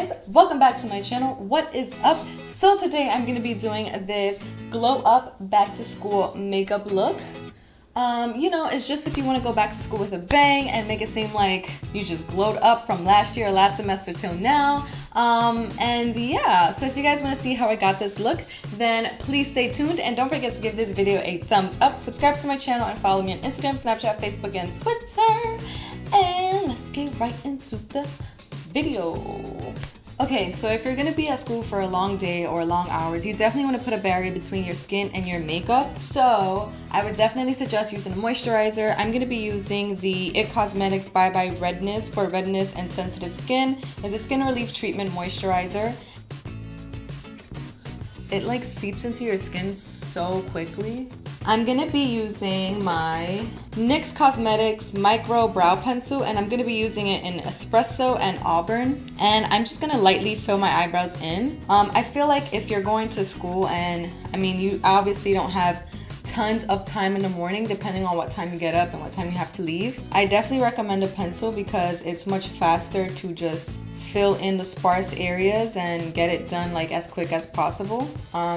guys, welcome back to my channel. What is up? So today I'm going to be doing this glow up back to school makeup look. You know, it's just if you want to go back to school with a bang and make it seem like you just glowed up from last year or last semester till now. And yeah, so if you guys want to see how I got this look, then please stay tuned and don't forget to give this video a thumbs up, subscribe to my channel, and follow me on Instagram, Snapchat, Facebook, and Twitter. And let's get right into the video. Okay, so if you're gonna be at school for a long day or long hours, you definitely want to put a barrier between your skin and your makeup. So I would definitely suggest using a moisturizer. I'm gonna be using the IT Cosmetics Bye Redness for redness and sensitive skin. It's a skin relief treatment moisturizer. It like seeps into your skin so quickly. I'm gonna be using my NYX Cosmetics Micro Brow Pencil, and I'm gonna be using it in Espresso and Auburn. And I'm just gonna lightly fill my eyebrows in. I feel like if you're going to school, and I mean, you obviously don't have tons of time in the morning depending on what time you get up and what time you have to leave, I definitely recommend a pencil because it's much faster to just fill in the sparse areas and get it done like as quick as possible.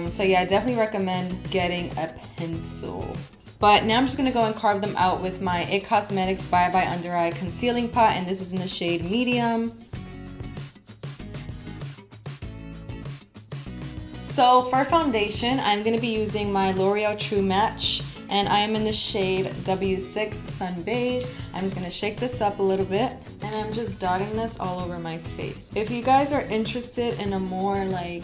So yeah, I definitely recommend getting a pencil. But now I'm just gonna go and carve them out with my IT Cosmetics Bye Under Eye Concealing Pot, and this is in the shade Medium. So for foundation, I'm gonna be using my L'Oreal True Match, and I am in the shade W6 Sun Beige. I'm just gonna shake this up a little bit, and I'm just dotting this all over my face. If you guys are interested in a more like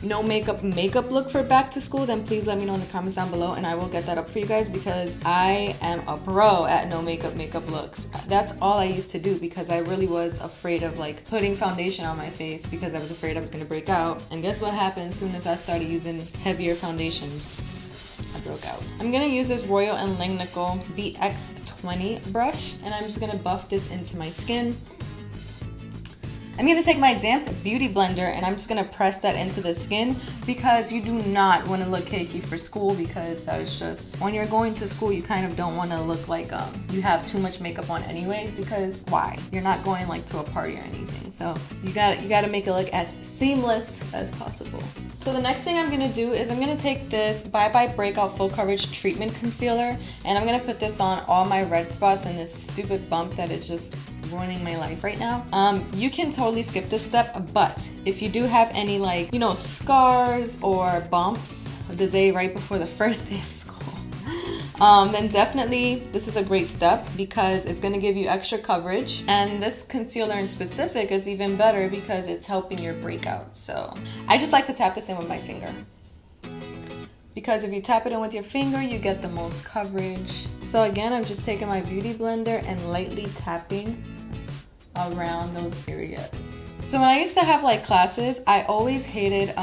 no makeup look for back to school, then please let me know in the comments down below and I will get that up for you guys, because I am a pro at no makeup looks. That's all I used to do because I really was afraid of like putting foundation on my face because I was afraid I was gonna break out. And guess what happened as soon as I started using heavier foundations? I broke out. I'm gonna use this Royal & Langnickel BX20 brush, and I'm just gonna buff this into my skin. I'm gonna take my damp beauty blender and I'm just gonna press that into the skin, because you do not want to look cakey for school, because that's just, when you're going to school you kind of don't want to look like you have too much makeup on anyways, because why? You're not going like to a party or anything, so you gotta make it look as seamless as possible. So the next thing I'm gonna do is I'm gonna take this Bye Breakout Full Coverage Treatment Concealer, and I'm gonna put this on all my red spots and this stupid bump that is just ruining my life right now. You can totally skip this step, but if you do have any like, you know, scars or bumps the day right before the first day of school, then definitely this is a great step because it's going to give you extra coverage. And this concealer in specific is even better because it's helping your breakout. So I just like to tap this in with my finger, because if you tap it in with your finger, you get the most coverage. So again, I'm just taking my beauty blender and lightly tapping around those areas. So when I used to have like classes, I always hated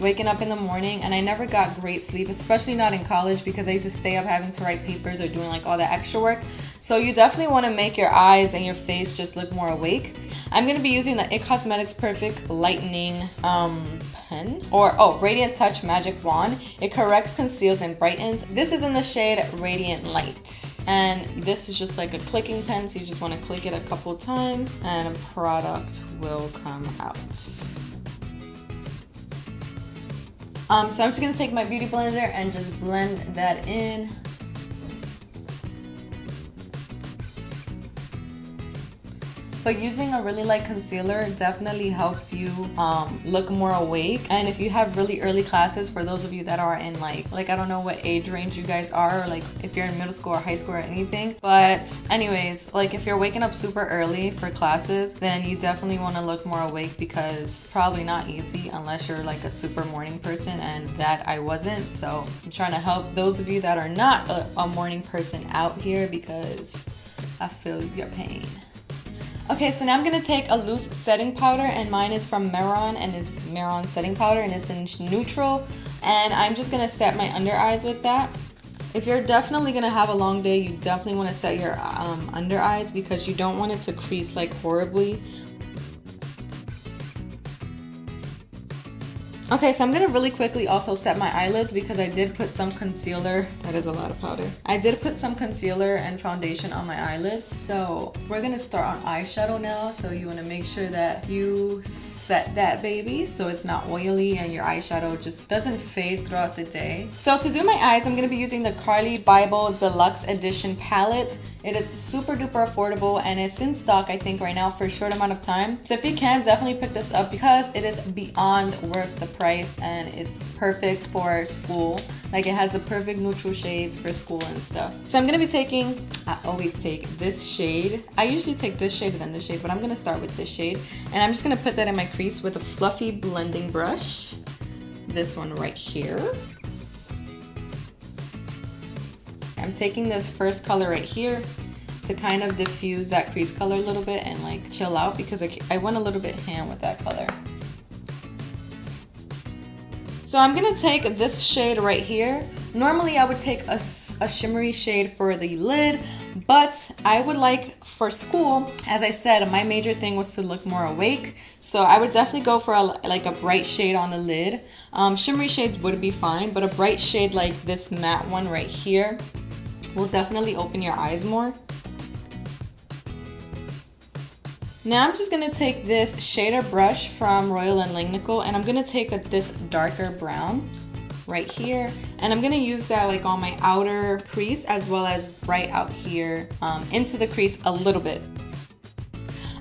waking up in the morning, and I never got great sleep, especially not in college, because I used to stay up having to write papers or doing like all that extra work. So you definitely want to make your eyes and your face just look more awake. I'm going to be using the IT Cosmetics Perfect Lightening pen, or Radiant Touch Magic Wand. It corrects, conceals, and brightens. This is in the shade Radiant Light. And this is just like a clicking pen, so you just want to click it a couple times and a product will come out. So I'm just going to take my beauty blender and just blend that in. But using a really light concealer definitely helps you look more awake. And if you have really early classes, for those of you that are in like I don't know what age range you guys are, or like if you're in middle school or high school or anything. But anyways, like if you're waking up super early for classes, then you definitely want to look more awake, because it's probably not easy unless you're like a super morning person, and that I wasn't. So I'm trying to help those of you that are not a morning person out here, because I feel your pain. Okay, so now I'm going to take a loose setting powder, and mine is from Meron, and it's Meron setting powder, and it's in neutral. And I'm just going to set my under eyes with that. If you're definitely going to have a long day, you definitely want to set your under eyes, because you don't want it to crease like horribly. Okay, so I'm gonna really quickly also set my eyelids because I did put some concealer. That is a lot of powder. I did put some concealer and foundation on my eyelids. So we're gonna start on eyeshadow now. So you wanna make sure that you set that baby so it's not oily and your eyeshadow just doesn't fade throughout the day. So to do my eyes, I'm going to be using the Carly Bible Deluxe Edition palette. It is super duper affordable and it's in stock I think right now for a short amount of time. So if you can, definitely pick this up because it is beyond worth the price and it's perfect for school. Like it has the perfect neutral shades for school and stuff. So I'm going to be taking, I always take this shade. I usually take this shade and then this shade, but I'm going to start with this shade. And I'm just going to put that in my crease with a fluffy blending brush. This one right here. I'm taking this first color right here to kind of diffuse that crease color a little bit and like chill out because I went a little bit ham with that color. So I'm gonna take this shade right here. Normally I would take a shimmery shade for the lid, but I would like for school, as I said, my major thing was to look more awake. So I would definitely go for like a bright shade on the lid. Shimmery shades would be fine, but a bright shade like this matte one right here will definitely open your eyes more. Now I'm just gonna take this shader brush from Royal & Langnickel and I'm gonna take this darker brown right here and I'm gonna use that like on my outer crease as well as right out here into the crease a little bit.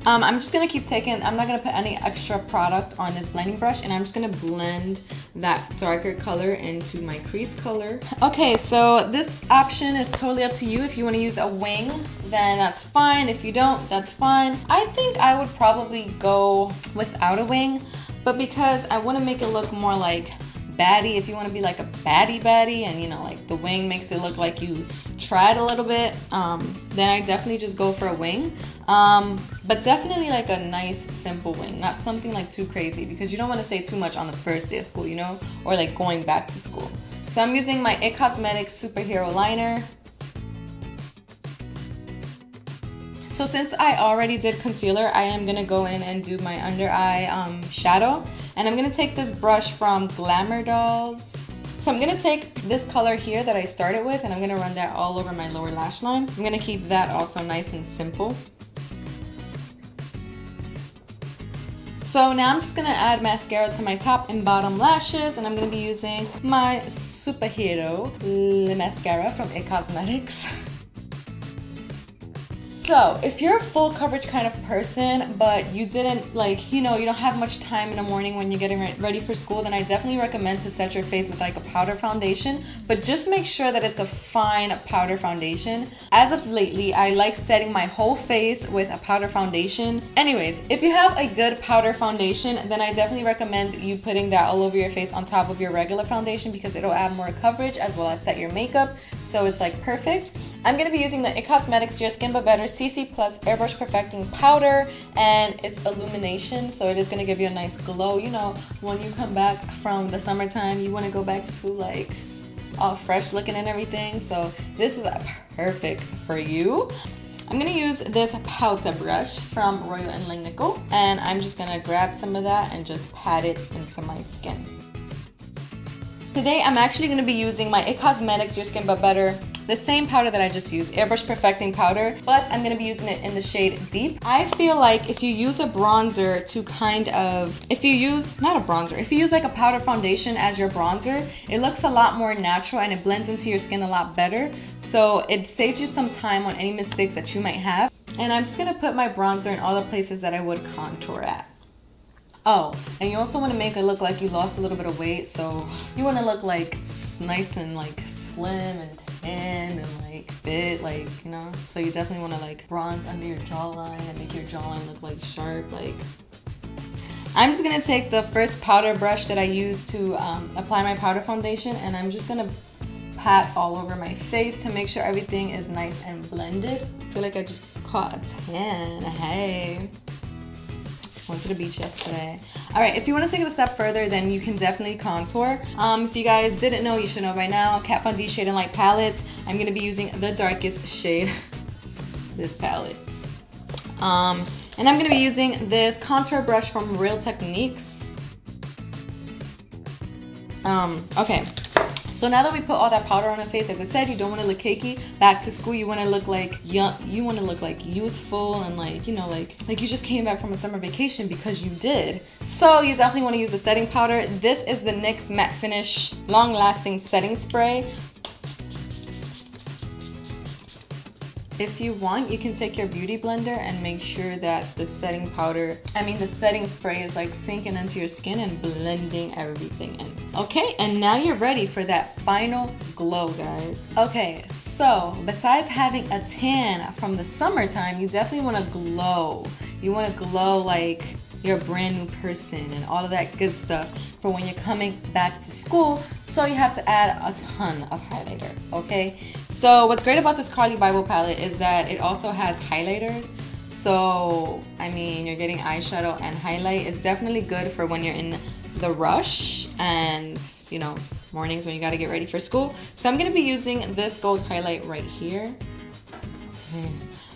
I'm just gonna keep taking, I'm not gonna put any extra product on this blending brush and I'm just gonna blend that darker color into my crease color. Okay, so this option is totally up to you. If you wanna use a wing, then that's fine. If you don't, that's fine. I think I would probably go without a wing, but because I wanna make it look more like Baddie, if you wanna be like a baddie and you know, like the wing makes it look like you tried a little bit, then I definitely just go for a wing. But definitely like a nice simple wing, not something like too crazy because you don't want to say too much on the first day of school, you know, or like going back to school. So I'm using my IT Cosmetics Superhero Liner. So since I already did concealer, I am gonna go in and do my under eye shadow, and I'm gonna take this brush from Glamour Dolls. So I'm gonna take this color here that I started with and I'm gonna run that all over my lower lash line. I'm gonna keep that also nice and simple. So now I'm just gonna add mascara to my top and bottom lashes and I'm gonna be using my Superhero mascara from IT Cosmetics. So if you're a full coverage kind of person, but you didn't like, you know, you don't have much time in the morning when you're getting ready for school, then I definitely recommend to set your face with like a powder foundation, but just make sure that it's a fine powder foundation. As of lately, I like setting my whole face with a powder foundation. Anyways, if you have a good powder foundation, then I definitely recommend you putting that all over your face on top of your regular foundation because it'll add more coverage as well as set your makeup. So it's like perfect. I'm going to be using the IT Cosmetics Your Skin But Better CC Plus Airbrush Perfecting Powder and it's illumination, so it is going to give you a nice glow. You know, when you come back from the summertime, you want to go back to like all fresh looking and everything, so this is perfect for you. I'm going to use this powder brush from Royal & Langnickel and I'm just going to grab some of that and just pat it into my skin. Today I'm actually going to be using my IT Cosmetics Your Skin But Better, the same powder that I just used, Airbrush Perfecting Powder, but I'm going to be using it in the shade Deep. I feel like if you use a bronzer to kind of, if you use like a powder foundation as your bronzer, it looks a lot more natural and it blends into your skin a lot better. So it saves you some time on any mistakes that you might have. And I'm just going to put my bronzer in all the places that I would contour at. Oh, and you also want to make it look like you lost a little bit of weight, so you want to look like nice and like slim and tan and like fit, like, you know, so you definitely want to like bronze under your jawline and make your jawline look like sharp. Like, I'm just gonna take the first powder brush that I use to apply my powder foundation and I'm just gonna pat all over my face to make sure everything is nice and blended. I feel like I just caught a tan. Hey, went to the beach yesterday. All right, if you want to take it a step further, then you can definitely contour. If you guys didn't know, you should know by now. Kat Von D Shade and Light palette. I'm gonna be using the darkest shade, this palette. And I'm gonna be using this contour brush from Real Techniques. Okay, So now that we put all that powder on our face, like I said, you don't want to look cakey. Back to school, you want to look like young, you want to look like youthful and like, you know, like you just came back from a summer vacation, because you did. So you definitely want to use the setting powder. This is the NYX Matte Finish Long Lasting Setting Spray. If you want, you can take your beauty blender and make sure that the setting powder, the setting spray is like sinking into your skin and blending everything in. Okay, and now you're ready for that final glow, guys. Okay, so besides having a tan from the summertime, you definitely want to glow. You want to glow like you're a brand new person and all of that good stuff for when you're coming back to school. So you have to add a ton of highlighter, okay? So what's great about this Carli Bible palette is that it also has highlighters. So, you're getting eyeshadow and highlight. It's definitely good for when you're in the rush and, you know, mornings when you gotta get ready for school. So I'm gonna be using this gold highlight right here.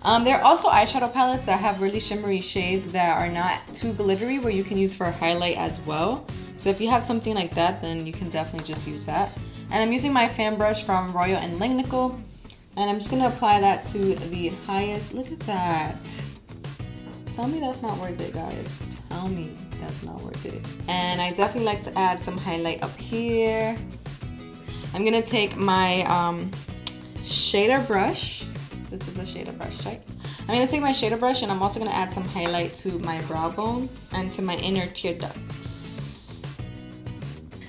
There are also eyeshadow palettes that have really shimmery shades that are not too glittery, where you can use for a highlight as well. So if you have something like that, then you can definitely just use that. And I'm using my fan brush from Royal and Langnickel, and I'm just gonna apply that to the highest. Look at that. Tell me that's not worth it, guys. Tell me that's not worth it. And I definitely like to add some highlight up here. I'm gonna take my shader brush. This is a shader brush, right? I'm gonna take my shader brush, and I'm also gonna add some highlight to my brow bone and to my inner tear duct.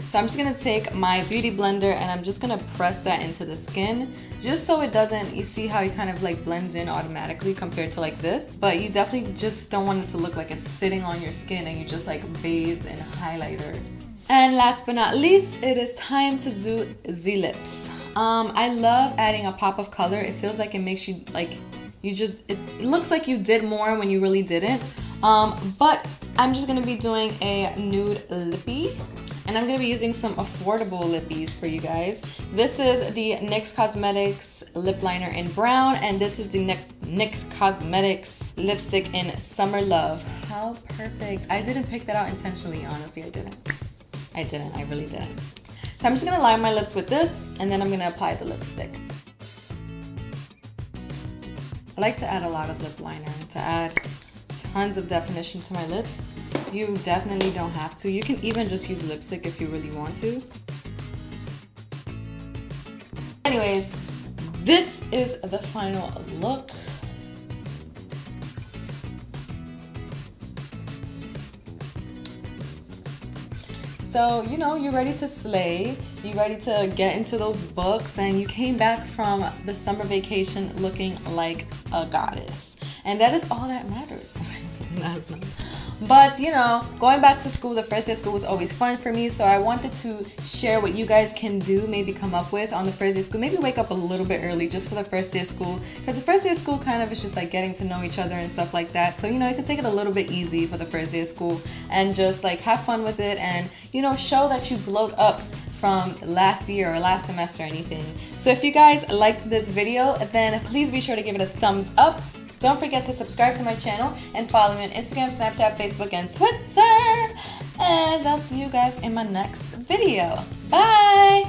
So I'm just gonna take my beauty blender and I'm just gonna press that into the skin, just so it doesn't, you see how it kind of like blends in automatically compared to like this, but you definitely just don't want it to look like it's sitting on your skin and you just like bathe in highlighter. And last but not least, it is time to do the lips. I love adding a pop of color. It feels like it makes you like, it looks like you did more when you really didn't. But I'm just gonna be doing a nude lippy. And I'm going to be using some affordable lippies for you guys. This is the NYX Cosmetics lip liner in brown, and this is the NYX Cosmetics lipstick in Summer Love. How perfect. I didn't pick that out intentionally, honestly, I didn't. I really didn't. So I'm just going to line my lips with this, and then I'm going to apply the lipstick. I like to add a lot of lip liner to add tons of definition to my lips. You definitely don't have to. You can even just use lipstick if you really want to. Anyways, this is the final look. So, you know, you're ready to slay. You're ready to get into those books, and you came back from the summer vacation looking like a goddess. And that is all that matters. But, you know, going back to school, the first day of school was always fun for me. So I wanted to share what you guys can do, maybe come up with on the first day of school. Maybe wake up a little bit early just for the first day of school. Because the first day of school kind of is just like getting to know each other and stuff like that. So, you know, you can take it a little bit easy for the first day of school and just like have fun with it and, you know, show that you glowed up from last year or last semester or anything. So if you guys liked this video, then please be sure to give it a thumbs up. Don't forget to subscribe to my channel and follow me on Instagram, Snapchat, Facebook, and Twitter. And I'll see you guys in my next video. Bye!